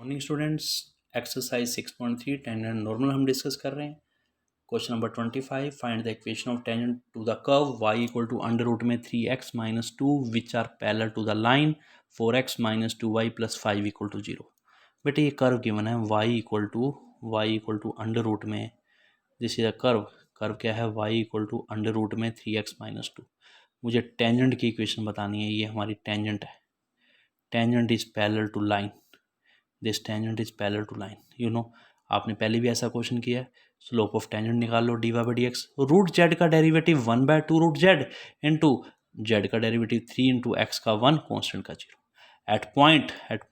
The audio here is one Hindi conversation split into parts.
Morning students, exercise 6.3 tangent normal हम डिस्कस कर रहे हैं। Question number 25, find the equation of tangent to the curve y equal to under root में 3x minus 2 which are parallel to the line 4x minus 2y plus 5 equal to 0। बेटे ये कर्व गिवन है y equal to under root में, दिस इज अ कर्व क्या है y equal to under root में 3x माइनस 2। मुझे टेंजेंट की इक्वेशन बतानी है। ये हमारी टेंजेंट है, tangent is parallel to line, this tangent is parallel to line. You know, आपने पहले भी ऐसा क्वेश्चन किया है। स्लोप ऑफ टेंजेंट निकाल लो D Y by D X. Root Z का derivative 1/2 root Z into Z का डेरिवेटिव 3 इंटू एक्स का 1 कॉन्स्टेंट का 0। एट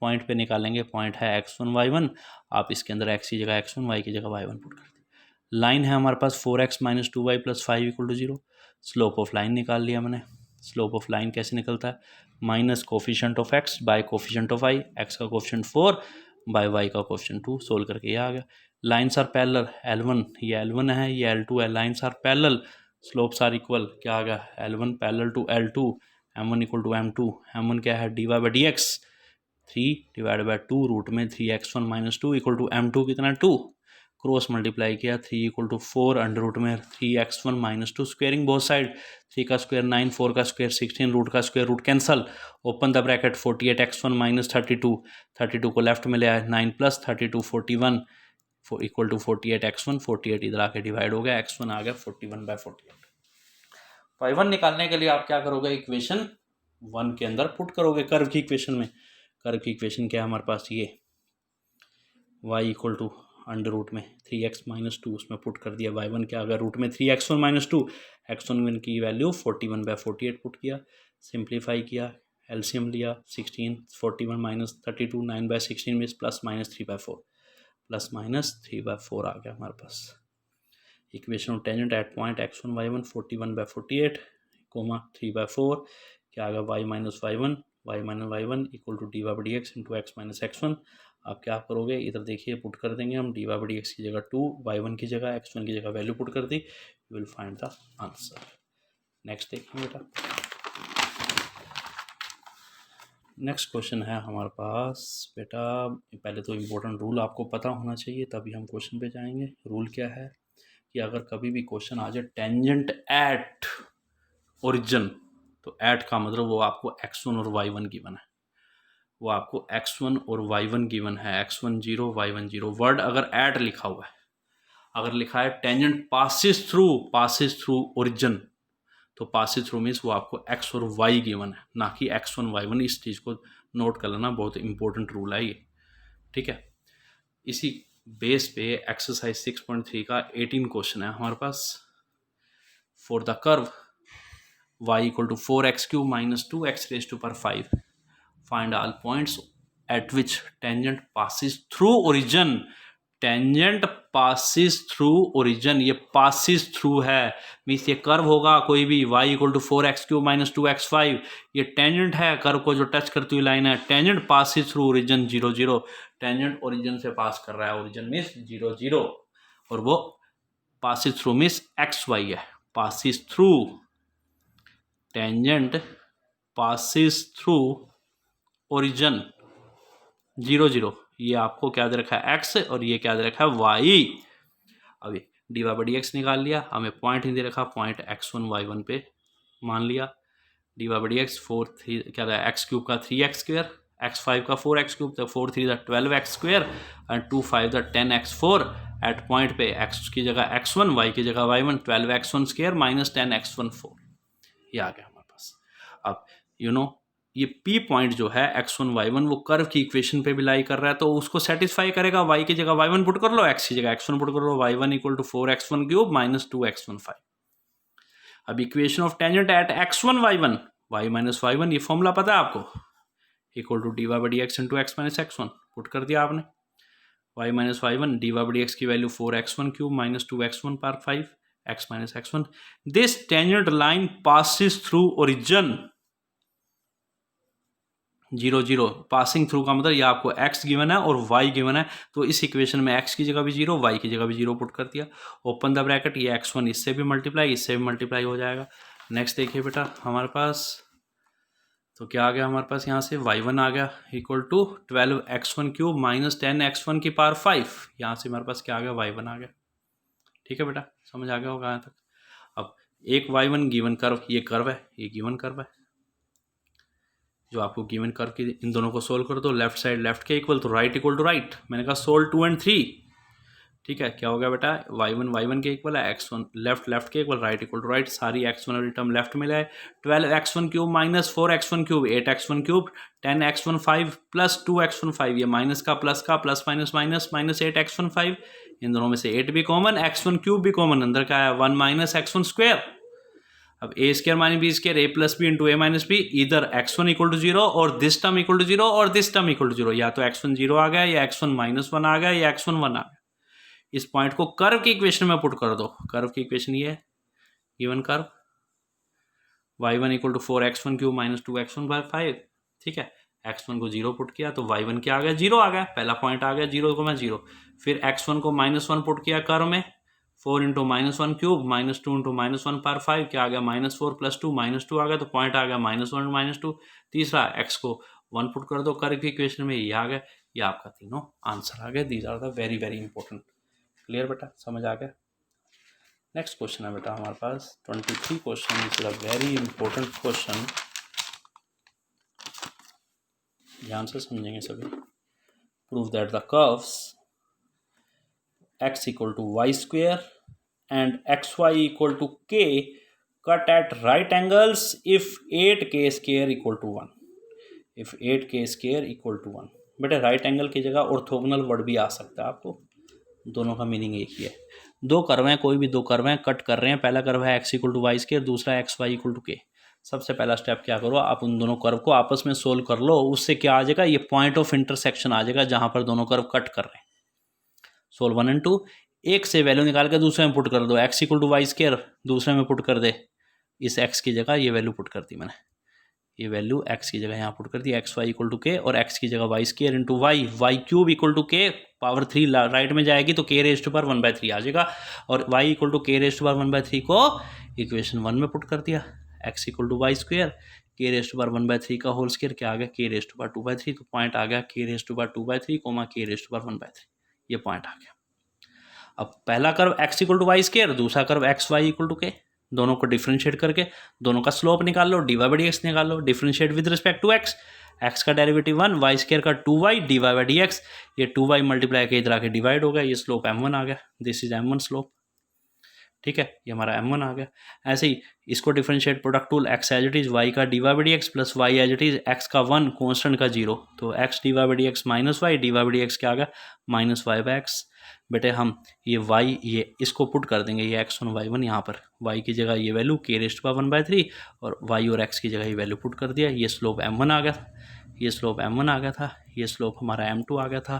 पॉइंट पे निकालेंगे। पॉइंट है x1 y1, आप इसके अंदर x की जगह x1 y की जगह y1 पुट कर दें। लाइन है हमारे पास 4x minus 2y plus 5 equal to 0। Slope of line निकाल लिया मैंने। स्लोप ऑफ लाइन कैसे निकलता है? Minus coefficient of x by coefficient of y, x का कोफिशिएंट 4 बाय y का कोफिशिएंट 2, सोल्व करके ये आ गया। लाइन्स आर पैरेलल, L1 ये L1 है, ये L2 है। Lines are parallel, slopes are equal, क्या आ गया? L1 parallel to L2, M1 equal to M2। M1 क्या है? D Y by D X, 3 divide by 2 root में 3x1 minus 2 equal to M2 कितना? 2। क्रॉस मल्टीप्लाई किया, 3 इक्वल टू 4 अंडर रूट में 3x1 minus 2, squaring both side, 3 का स्क्वायर 9, 4 का स्क्वायर 16, रूट का square root cancel, open the bracket 48x1 minus 32 को लेफ्ट में ले आए, 9 प्लस 32 41 इक्वल टू 48x1, 48 इधर आके डिवाइड हो गया, x1 आ गया 41/48। y1 निकालने के लिए आप क्या करोगे? इक्वेशन 1 के अंदर पुट करोगे कर्व की इक्वेशन में। कर्व की इक्वेशन क्या है हमारे पास? ये y equal to under root में 3x माइनस 2, उसमें पुट कर दिया। y1 क्या अगर रूट में 3x1 माइनस 2, x1 की वैल्यू 41/48 पुट किया, सिंप्लीफाई किया, एलसीएम लिया, 16 41 माइनस 32 9/16 में प्लस माइनस 3/4, प्लस माइनस 3/4 आ गया हमारे पास। Equation of tangent at point x1 y1 41/48 comma 3/4, क्या आ गया? y minus y1 equal to D Y by D X into X minus x1। आप क्या करोगे? इधर देखिए, पुट कर देंगे हम D Y by D X की जगह 2, y1 की जगह x1 की जगह वैल्यू पुट कर दी, you will find the answer. Next देखिए बेटा, नेक्स्ट क्वेश्चन है हमारे पास। बेटा पहले तो इम्पोर्टेंट रूल आपको पता होना चाहिए, तभी हम क्वेश्चन पे जाएंगे। रूल क्या है कि अगर कभी भी क्वेश्चन आ जाए टेंजेंट एट ओरिजिन, तो एट का मतलब वो आपको x1 और y1 गिवन है, वो आपको x1 और y1 गिवन है, x1 0 y1 0। वर्ड अगर एट लिखा हुआ है, अगर लिखा है टेंजेंट पासिस थ्रू ओरिजिन, तो पासिस थ्रू मीन्स वो आपको x और y गिवन है, ना कि x1 y1। इस चीज़ को नोट कर लेना, बहुत इंपॉर्टेंट रूल है ये, ठीक है। इसी बेस पे एक्सरसाइज 6.3 का 18 क्वेश्चन है हमारे पास। For the curve y equal to 4x³ minus 2x raise to power 5, find all points at which tangent passes through origin. Tangent passes through origin, ये पासिस थ्रू है, मीन्स ये कर्व होगा कोई भी, y equal to 4x³ minus 2x5, ये टेंजेंट है, कर्व को जो टच करती हुई लाइन है। Tangent passes through origin 0 0, tangent origin से पास कर रहा है, ओरिजिन मीन्स 0 0, और वो पासिस थ्रू मीन्स xy है। Passes through, tangent passes through origin 0 0, ये आपको क्या दे रखा है? x, और ये क्या दे रखा है? y। अभी D Y by D X निकाल लिया, हमें पॉइंट ही दे रखा, पॉइंट x1 y1 पे मान लिया। D Y by D X 4 3 क्या था? x³ का 3x², x5 का 4x³, तो 4 3 द 12x² एंड 2 5 द 10x4। एट पॉइंट पे x की जगह x1, y की जगह y1, 12x1² माइनस 10x1 4, ये आ गया हमारे पास। अब यू नो ये P पॉइंट जो है x1 y1 वो कर्व की इक्वेशन पे भी लाई कर रहा है, तो उसको सेटिस्फाई करेगा। y की जगह y1 पुट कर लो, x की जगह x1 पुट कर लो, y1 equal to 4x1³ minus 2x1 5। अब equation of tangent at x1 y1, y minus y1, ये फॉर्मूला पता है आपको, equal to D Y by D X into X minus x1 put कर दिया आपने। y minus y1, D Y by D X की value 4x1³ minus 2x1 power 5, x minus x1। This tangent line passes through origin 0 0, passing through का मतलब ये आपको x गिवन है और y गिवन है, तो इस इक्वेशन में x की जगह भी 0, y की जगह भी 0 पुट कर दिया, ओपन द ब्रैकेट, ये x1 इससे भी मल्टीप्लाई हो जाएगा। नेक्स्ट देखिए बेटा हमारे पास तो क्या आ गया हमारे पास यहाँ से y1 आ गया equal to 12x1³ minus 10x1 की पावर 5। यहाँ से हमारे पास क्या आ गया, y1 आ गया। ठीक है बेटा, समझ आ गया होगा यहाँ तक। अब एक y1 गिवन कर्व, ये कर्व है, ये गिवन कर्व है जो आपको गिवन कर्व की, इन दोनों को सोल्व कर दो, लेफ्ट साइड लेफ्ट के इक्वल तो राइट इक्वल टू राइट। मैंने कहा सोल्व 2 और 3। ठीक है, क्या हो गया बेटा, y1 के इक्वल है, x1 लेफ्ट के equal, right equal to right, सारी x1 वाली टर्म लेफ्ट में लाए। 12x1³ minus 4x1³ 8x1³, 10x1 5 plus 2x1 5, ये माइनस का plus minus minus minus 8x1 5, इन दोनों में से 8 भी कॉमन, x1³ भी कॉमन, अंदर का आया 1 माइनस x1²। अब a square minus B square, a plus B into a minus B, इधर x1 इक्वल टू 0 और दिस टर्म इक्वल टू 0 और दिस टर्म इक्वल टू 0, या तो x1 0 आ गया, या x1 -1 आ गया, या x1 1 आ गया। इस पॉइंट को कर्व की इक्वेशन में पुट कर दो। कर्व की इक्वेशन ये है, given curve y1 equal to 4x1³ minus 2x1/5। ठीक है, x1 को 0 पुट किया तो y1 क्या आ गया, 0 आ गया, पहला पॉइंट आ गया 0 को मैं 0। फिर x1 को -1 पुट किया कर्व में, 4 इंटू -1³ माइनस 2 इंटू -1/5, क्या आ गया, -4 + 2 -2 आ गया, तो पॉइंट आ गया -1 -2। तीसरा x को 1 पुट कर दो कर्व की इक्वेशन में, ये आ गया, ये आपका तीनों आंसर आ गए। These are the very very important. Clear बेटा, समझ आ गया। नेक्स्ट क्वेश्चन है बेटा हमारे पास 23 question, this is a very important question, ध्यान से समझेंगे सभी। Prove that the curves x equal to Y square and xy equal to k cut at right angles if 8k square equal to 1। If 8k square equal to 1, बेटा राइट एंगल की जगह ऑर्थोगोनल वर्ड भी आ सकता है आपको, दोनों का मीनिंग एक ही है। दो कर्व हैं, कोई भी दो कर्व हैं, कट कर रहे हैं, पहला कर्व है x equal to Y square, दूसरा xy इक्वल टू k। सबसे पहला स्टेप क्या करो, आप उन दोनों कर्व को आपस में सोल्व कर लो, उससे क्या आ जाएगा, ये पॉइंट ऑफ इंटरसेक्शन आ जाएगा जहां पर दोनों कर्व कट कर रहे हैं। सोल्व 1 और 2, एक से वैल्यू निकाल के दूसरे में पुट कर दो, x equal to Y square दूसरे में पुट कर दे, इस x की जगह ये वैल्यू पुट कर दी मैंने, ये वैल्यू x की जगह यहाँ पुट कर दी, xy इक्वल टू k, और x की जगह Y square into y³ equal to k power 3 right में जाएगी तो k रेज़ टू पावर 1/3 आ जाएगा, और y equal to k raise to power 1/3 को इक्वेशन 1 में पुट कर दिया। x equal to Y square k raise to power 1/3 का होल स्क्वेयर, क्या आ गया, k रेज़ टू पावर 2/3, तो पॉइंट आ गया k raise to power 2/3 comma k raise to power 1/3, ये पॉइंट आ गया। अब पहला curve x equal to Y square, दूसरा curve xy equal to k, दोनों को डिफरेंशिएट करके दोनों का स्लोप निकाल लो, dy/dx निकाल लो, differentiate with respect to x का डेरिवेटिव 1, वाई स्क्वायर का 2y, dy/dx, ये 2y मल्टीप्लाई के इधर आके डिवाइड हो गया, ये स्लोप m1 आ गया, दिस इज m1 स्लोप। ठीक है, ये हमारा m1 आ गया। ऐसे ही इसको differentiate product tool, x as it is y का dy/dx plus y as it is x का 1 कॉन्स्टेंट का 0, तो x dy/dx minus y, dy/dx क्या आ गया, -y/x। बेटे हम ये y, ये इसको पुट कर देंगे, ये x1 y1 यहाँ पर, y की जगह ये value k raise to power 1/3 और y और x की जगह ये वैल्यू पुट कर दिया, ये स्लोप m1 आ गया था, ये स्लोप m1 आ गया था, ये स्लोप हमारा m2 आ गया था।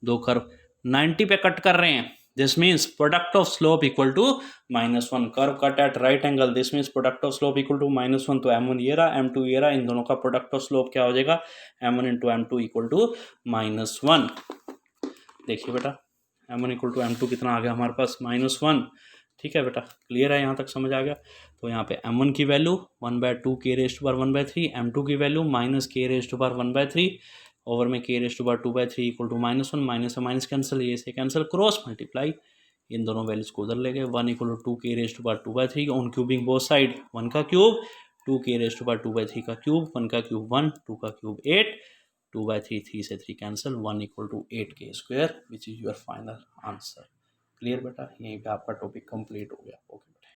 दो कर्व 90 पे कट कर रहे हैं, this means product of slope equal to -1। Curve cut at right angle, this means product of slope equal to -1, तो m1 ये रहा, m2 ये रहा, इन दोनों का प्रोडक्ट ऑफ स्लोप क्या हो जाएगा, m1 into m2 equal to -1। देखिए बेटा m1 इक्वल टू m2 कितना आ गया हमारे पास, -1। ठीक है बेटा, क्लियर है, यहाँ तक समझ आ गया। तो यहाँ पे m1 की value 1/2 k raise to power 1/3, m2 की value -k raise to power 1/3, over में k raise to power 2/3 equal to -1, minus में माइनस कैंसिल, ये से कैंसिल, क्रॉस मल्टीप्लाई, इन दोनों वैल्यूज को उधर ले गए, 1 equal to 2k raise to power 2/3 on cubing both side, 1 का cube 2k raise to power 2/3 का क्यूब, 1 का क्यूब 1, 2 का क्यूब 8, 2/3, 3 से 3 cancel, 1 equal to 8k square, which is your final answer. Clear बेटा, यहीं पे आपका टॉपिक कंप्लीट हो गया।